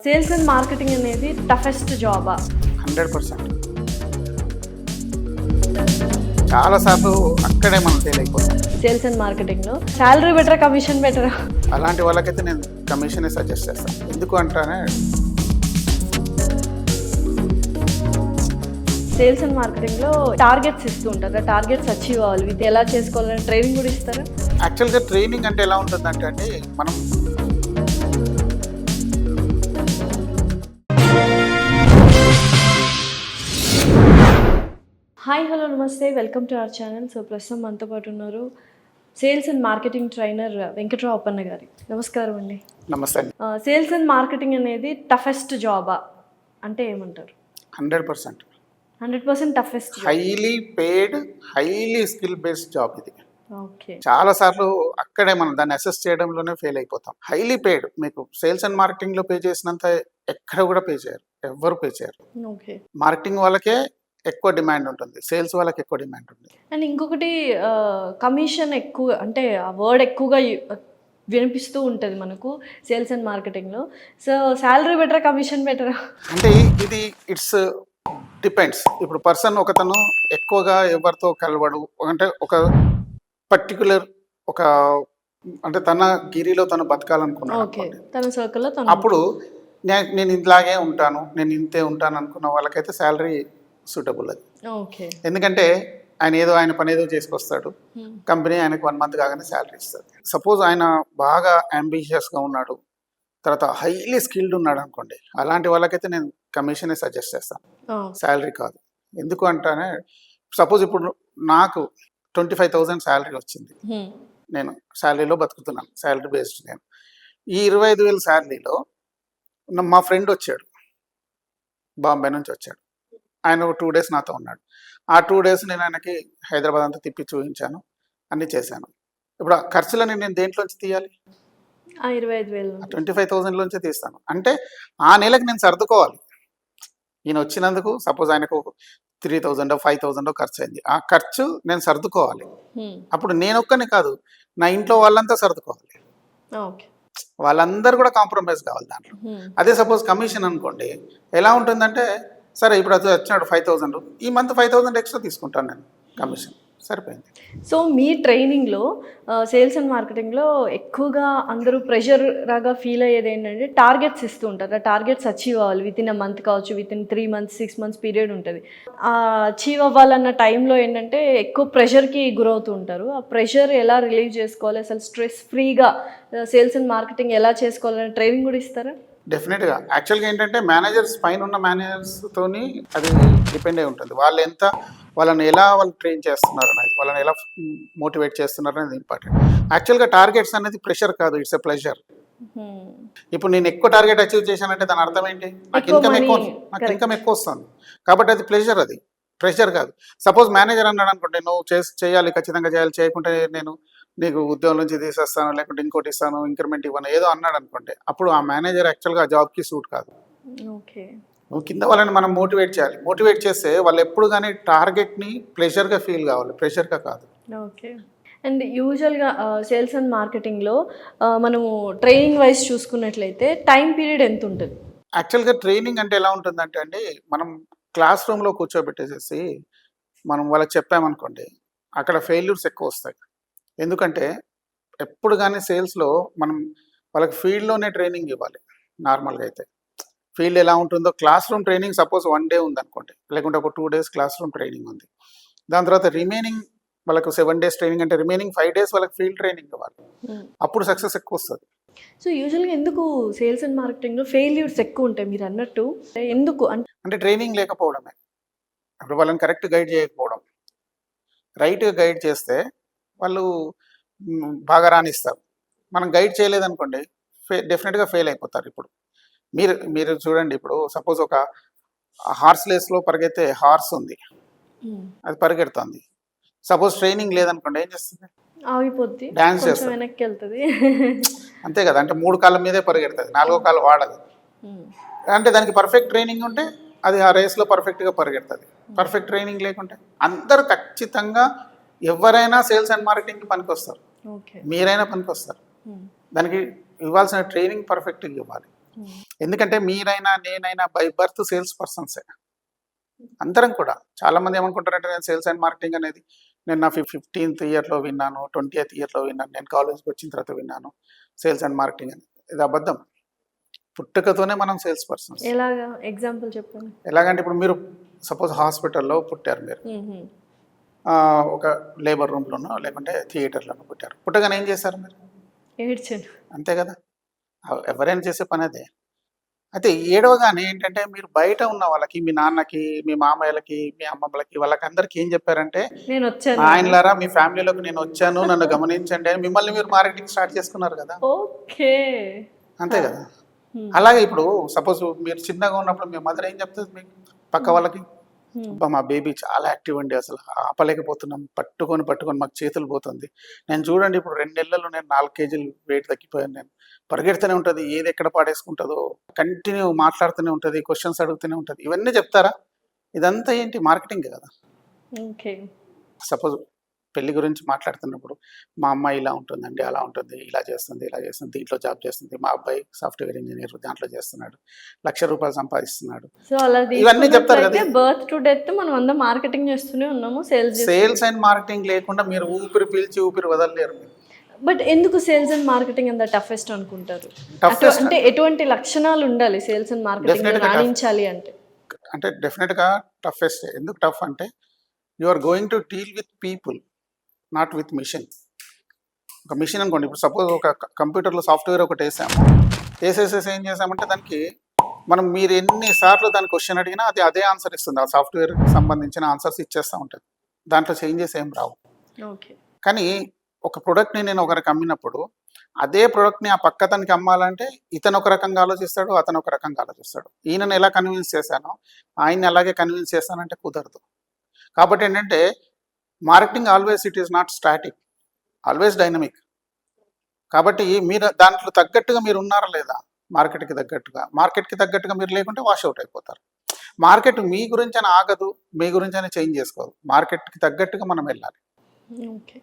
Sales and marketing అనేది toughest జాబా? 100%. చాలాసార్లు అక్కడే మనం ఫెయిల్ అయిపోతాం. సేల్స్ అండ్ మార్కెటింగ్లో శాలరీ బెటరా, కమిషన్ బెటరా? అలాంటి వాళ్ళకైతే నేను కమిషనే సజెస్ట్ చేస్తాను. ఎందుకు అంటానే, సేల్స్ అండ్ మార్కెటింగ్లో టార్గెట్స్ ఇస్తూ ఉంటారు. టార్గెట్స్ అచీవ్ అవ్వాలి, ఇది ఎలా చేసుకోవాలని ట్రైనింగ్ కూడా ఇస్తారా? యాక్చువల్గా ట్రైనింగ్ అంటే ఎలా ఉంటుందంటే అండి, మనం హాయ్, హలో, నమస్తే, welcome to our channel. So ప్రస్తుతం మనతో పాటు ఉన్నారు sales and marketing trainer Venkatrao Appanna గారి. నమస్కారం అండి. నమస్తే అండి. సేల్స్ అండ్ మార్కెటింగ్ అనేది టఫెస్ట్ జాబా అంటే ఏమంటారు? 100%. 100% టఫెస్ట్. హైలీ పేడ్, హైలీ స్కిల్ బేస్డ్ జాబ్ ఇది. ఓకే. చాలాసార్లు అక్కడే మనం దాన్ని అసెస్ చేయడంలోనే ఫెయిల్ అయిపోతాం. హైలీ పేడ్, మీకు సేల్స్ అండ్ మార్కెటింగ్లో పే చేసినంత ఎక్కడ కూడా పే చేయరు, ఎవ్వరు పే చేయరు. ఓకే. మార్కెటింగ్ వాళ్ళకే ఎక్కువ డిమాండ్ ఉంటుంది, సేల్స్ వాళ్ళకి ఎక్కువ డిమాండ్ ఉంటుంది. అండ్ ఇంకొకటి కమిషన్ ఎక్కువ, అంటే ఆ వర్డ్ ఎక్కువగా వినిపిస్తూ ఉంటుంది మనకు సేల్స్ అండ్ మార్కెటింగ్లో. సో శాలరీ బెటరా, కమిషన్ బెటరా? అంటే ఇది ఇట్స్ డిపెండ్స్. ఇప్పుడు పర్సన్ ఒకతను ఎక్కువగా ఎవరితో కలవడు, అంటే ఒక పర్టికులర్ ఒక అంటే తన గిరిలో తను బతకాలనుకున్నాడు ఓకే, అనుకోండి. తన సర్కిల్లో తను. అప్పుడు నేను ఇలాగే ఉంటాను, నేను ఇంతే ఉంటాను అనుకున్న వాళ్ళకైతే శాలరీ సూటబుల్ అది. ఓకే. ఎందుకంటే ఆయన పని ఏదో చేసుకొస్తాడు, కంపెనీ ఆయనకు 1 మంత్ కాగానే శాలరీ ఇస్తుంది. సపోజ్ ఆయన బాగా అంబిషియస్గా ఉన్నాడు, తర్వాత హైలీ స్కిల్డ్ ఉన్నాడు అనుకోండి, అలాంటి వాళ్ళకైతే నేను కమిషనే సజెస్ట్ చేస్తాను, శాలరీ కాదు. ఎందుకు అంటానే, సపోజ్ ఇప్పుడు నాకు 25,000 శాలరీ వచ్చింది, నేను శాలరీలో బతుకుతున్నాను, శాలరీ బేస్డ్. నేను ఈ 25,000 శాలరీలో మా ఫ్రెండ్ వచ్చాడు, బాంబే నుంచి వచ్చాడు. ఆయన 2 డేస్ నాతో ఉన్నాడు. ఆ 2 డేస్ నేను ఆయనకి హైదరాబాద్ అంతా తిప్పి చూపించాను, అన్నీ చేశాను. ఇప్పుడు ఆ ఖర్చులని నేను దేంట్లోంచి తీయాలి? 25,000. 25,000లోంచే తీస్తాను. అంటే ఆ నెలకు నేను సర్దుకోవాలి. ఈయన వచ్చినందుకు సపోజ్ ఆయనకు 3,000 5,000 ఖర్చు అయింది, ఆ ఖర్చు నేను సర్దుకోవాలి. అప్పుడు నేను ఒక్కనే కాదు, నా ఇంట్లో వాళ్ళంతా సర్దుకోవాలి, ఓకే. వాళ్ళందరూ కూడా కాంప్రమైజ్ కావాలి దాంట్లో. అదే సపోజ్ కమిషన్ అనుకోండి, ఎలా ఉంటుందంటే, సరే ఇప్పుడు అది వచ్చినాడు 5,000, ఈ మంత్ 5,000 ఎక్స్ట్రా తీసుకుంటాను నేను కమిషన్, సరిపోయింది. సో మీ ట్రైనింగ్లో సేల్స్ అండ్ మార్కెటింగ్లో ఎక్కువగా అందరూ ప్రెషర్ లాగా ఫీల్ అయ్యేది ఏంటంటే టార్గెట్స్ ఇస్తూ ఉంటారు. ఆ టార్గెట్స్ అచీవ్ అవ్వాలి, విత్ ఇన్ అ మంత్ కావచ్చు, with in 3 months 6 months period ఉంటుంది. అచీవ్ అవ్వాలన్న టైంలో ఏంటంటే ఎక్కువ ప్రెషర్కి గురవుతూ ఉంటారు. ఆ ప్రెషర్ ఎలా రిలీవ్ చేసుకోవాలి, అసలు స్ట్రెస్ ఫ్రీగా సేల్స్ అండ్ మార్కెటింగ్ ఎలా చేసుకోవాలని ట్రైనింగ్ కూడా ఇస్తారా? డెఫినెట్గా. యాక్చువల్గా ఏంటంటే మేనేజర్స్, పైన ఉన్న మేనేజర్స్తోని అది డిపెండ్ అయి ఉంటుంది. వాళ్ళని ఎలా ట్రైన్ చేస్తున్నారు అనేది, వాళ్ళని ఎలా మోటివేట్ చేస్తున్నారు అనేది ఇంపార్టెంట్. యాక్చువల్గా టార్గెట్స్ అనేది ప్రెషర్ కాదు, ఇట్స్ ఎ ప్లెజర్. ఇప్పుడు నేను ఎక్కువ టార్గెట్ అచీవ్ చేశానంటే దాని అర్థం ఏంటి? నాకు ఇన్కమ్ ఎక్కువ వస్తుంది కాబట్టి అది ప్లెజర్, అది ప్రెషర్ కాదు. సపోజ్ మేనేజర్ అన్నాడు అనుకోండి, నువ్వు చేయాలి, ఖచ్చితంగా చేయాలి, చేయకుంటే నేను నీకు ఉద్యోగం నుంచి తీసేస్తాను, లేకుంటే ఇంకోటి ఇస్తాను, ఇంక్రిమెంట్ ఇవ్వను, ఏదో అన్నాడు అనుకోండి, అప్పుడు ఆ మేనేజర్ యాక్చువల్గా ఆ జాబ్కి సూట్ కాదు. ఓకే. నువ్వు కింద వాళ్ళని మనం మోటివేట్ చేయాలి. మోటివేట్ చేస్తే వాళ్ళు ఎప్పుడు కానీ టార్గెట్ని ప్లెజర్గా ఫీల్ కావాలి, ప్రెషర్గా కాదు. ఓకే. అండ్ యూజువల్గా సేల్స్ అండ్ మార్కెటింగ్లో మనము ట్రైనింగ్ వైజ్ చూసుకున్నట్లయితే టైం పీరియడ్ ఎంత ఉంటుంది? యాక్చువల్గా ట్రైనింగ్ అంటే ఎలా ఉంటుందంటే అండి, మనం క్లాస్ రూమ్లో కూర్చోబెట్టేసేసి మనం వాళ్ళకి చెప్పామనుకోండి, అక్కడ ఫెయిల్యూర్స్ ఎక్కువ వస్తాయి. ఎందుకంటే ఎప్పుడు కానీ సేల్స్లో మనం వాళ్ళకి ఫీల్డ్లోనే ట్రైనింగ్ ఇవ్వాలి. నార్మల్గా అయితే ఫీల్డ్ ఎలా ఉంటుందో, class room training suppose 1 day ఉందనుకోండి, లేకుంటే ఒక 2 days క్లాస్ రూమ్ ట్రైనింగ్ ఉంది, దాని తర్వాత రిమైనింగ్ వాళ్ళకు 7 days ట్రైనింగ్, అంటే రిమైనింగ్ 5 days వాళ్ళకి ఫీల్డ్ ట్రైనింగ్ ఇవ్వాలి. అప్పుడు సక్సెస్ ఎక్కువ వస్తుంది. సో యూజువల్గా ఎందుకు సేల్స్ అండ్ మార్కెటింగ్లో ఫెయిల్యూర్స్ ఎక్కువ ఉంటాయి మీరు అన్నట్టు? ఎందుకు అంటే ట్రైనింగ్ లేకపోవడమే. ఇప్పుడు వాళ్ళని కరెక్ట్ గైడ్ చేయకపోవడం. రైట్గా గైడ్ చేస్తే వాళ్ళు బాగా రాణిస్తారు. మనం గైడ్ చేయలేదనుకోండి, డెఫినెట్గా ఫెయిల్ అయిపోతారు. ఇప్పుడు మీరు చూడండి, ఇప్పుడు సపోజ్ ఒక హార్స్ రేస్లో పరిగెత్తే హార్స్ ఉంది, అది పరిగెడుతుంది. సపోజ్ ట్రైనింగ్ లేదనుకోండి, ఏం చేస్తుంది? ఆగిపోద్ది, డాన్స్ చేస్తుంది, వెనక్కి వెళ్తుంది. అంతే కదా. అంటే 3 కాళ్ళ మీదే పరిగెడుతుంది, 4వ కాలు వాడదు. అంటే దానికి పర్ఫెక్ట్ ట్రైనింగ్ ఉంటే అది ఆ రేస్లో పర్ఫెక్ట్గా పరిగెడుతుంది. పర్ఫెక్ట్ ట్రైనింగ్ లేకుంటే అందరూ ఖచ్చితంగా, ఎవరైనా సేల్స్ అండ్ మార్కెటింగ్కి పనికి వస్తారు, మీరైనా పనికి వస్తారు. దానికి ఇవ్వాల్సిన ట్రైనింగ్ పర్ఫెక్ట్గా ఇవ్వాలి. ఎందుకంటే మీరైనా నేనైనా బై బర్త్ సేల్స్ పర్సన్సే, అందరం కూడా. చాలా మంది ఏమనుకుంటారంటే నేను సేల్స్ అండ్ మార్కెటింగ్ అనేది నేను నా 15th ఇయర్లో విన్నాను, 20th ఇయర్లో విన్నాను, నేను కాలేజ్కి వచ్చిన తర్వాత విన్నాను సేల్స్ అండ్ మార్కెటింగ్ అని. ఇది అబద్ధం. పుట్టుకతోనే మనం సేల్స్ పర్సన్స్. ఎలాగా ఎగ్జాంపుల్ చెప్పండి. ఎలాగంటే ఇప్పుడు మీరు సపోజ్ హాస్పిటల్లో పుట్టారు, మీరు ఒక లేబర్ రూమ్లోనో లేకుంటే థియేటర్లోనో పుట్టారు. పుట్టగానే ఏం చేశారు మీరు? ఏడ్చాను. అంతే కదా, ఎవరైనా చేసే పని అదే. అయితే ఏడవగానే ఏంటంటే మీరు బయట ఉన్న వాళ్ళకి, మీ నాన్నకి, మీ మామయ్యలకి, మీ అమ్మమ్మలకి, వాళ్ళకి అందరికి ఏం చెప్పారంటే, నేను వచ్చాను. ఆయనలారా మీ ఫ్యామిలీలోకి నేను వచ్చాను, నన్ను గమనించండి అని మిమ్మల్ని మీరు మార్కెటింగ్ స్టార్ట్ చేసుకున్నారు కదా. ఓకే. అంతే కదా. అలాగే ఇప్పుడు సపోజ్ మీరు చిన్నగా ఉన్నప్పుడు మీ మదర్ ఏం చెప్తుంది మీకు, పక్క వాళ్ళకి, అబ్బా మా బేబీ చాలా యాక్టివ్ అండి, అసలు ఆపలేకపోతున్నాం, పట్టుకొని మాకు చేతులు పోతుంది. నేను చూడండి ఇప్పుడు 2 నెలల్లో నేను 4 kg వెయిట్ తగ్గిపోయాను, నేను పరిగెడుతూనే ఉంటుంది, ఏది ఎక్కడ పాడేసుకుంటుందో, కంటిన్యూ మాట్లాడుతూనే ఉంటుంది, క్వశ్చన్స్ అడుగుతూనే ఉంటుంది. ఇవన్నీ చెప్తారా? ఇదంతా ఏంటి? మార్కెటింగ్ కదా. ఓకే. సపోజ్ పెళ్లి గురించి మాట్లాడుతున్నప్పుడు మా అమ్మాయి ఇలా ఉంటుందండి, అలా ఉంటుంది, ఇలా చేస్తుంది, దీంట్లో జాబ్ చేస్తుంది, మా అబ్బాయి సాఫ్ట్వేర్ ఇంజనీర్ దాంట్లో చేస్తున్నాడు, ₹1,00,000 సంపాదిస్తున్నాడు, సో అలా ఇవన్నీ చెప్తారు కదా. బర్త్ టు డెత్ మనం అందరం మార్కెటింగ్ చేస్తూనే ఉన్నాము, సేల్స్ అండ్ మార్కెటింగ్ లేకుండా మీరు ఊపిరి పీల్చి ఊపిరి వదలలేరు. బట్ ఎందుకు సేల్స్ అండ్ మార్కెటింగ్ అంత టఫెస్ట్ అనుకుంటారు? Toughest అంటే ఎటువంటి లక్షణాలు ఉండాలి sales and marketing Definitely tough. రాణించాలి అంటే? అంటే డెఫినెట్గా టఫెస్ట్. ఎందుకు టఫ్ అంటే you are going to deal with people, not with machine. ఒక మిషన్ అనుకోండి, ఇప్పుడు సపోజ్ ఒక కంప్యూటర్లో సాఫ్ట్వేర్ ఒకటి వేసేసేసి ఏం చేసామంటే దానికి మనం మీరు ఎన్నిసార్లు దాని క్వశ్చన్ అడిగినా అది అదే ఆన్సర్ ఇస్తుంది. ఆ సాఫ్ట్వేర్కి సంబంధించిన ఆన్సర్స్ ఇచ్చేస్తూ ఉంటుంది, దాంట్లో చేంజెస్ ఏం రావు. ఓకే. కానీ ఒక ప్రోడక్ట్ని నేను ఒకరికి అమ్మినప్పుడు అదే ప్రోడక్ట్ని ఆ పక్కతనికి అమ్మాలంటే ఇతను ఒక రకంగా ఆలోచిస్తాడు, అతను ఒక రకంగా ఆలోచిస్తాడు. ఈయనను ఎలా కన్విన్స్ చేశానో ఆయన్ని అలాగే కన్విన్స్ చేస్తానంటే కుదరదు. కాబట్టి ఏంటంటే marketing always it is not static, always dynamic. కాబట్టి మీరు దాంట్లో తగ్గట్టుగా మీరు ఉన్నారా లేదా, మార్కెట్కి తగ్గట్టుగా మీరు లేకుంటే వాష్ అవుట్ అయిపోతారు. మార్కెట్ మీ గురించి అని ఆగదు, మీ గురించి అని చేంజ్ చేసుకోదు, మార్కెట్కి తగ్గట్టుగా మనం వెళ్ళాలి. ఓకే.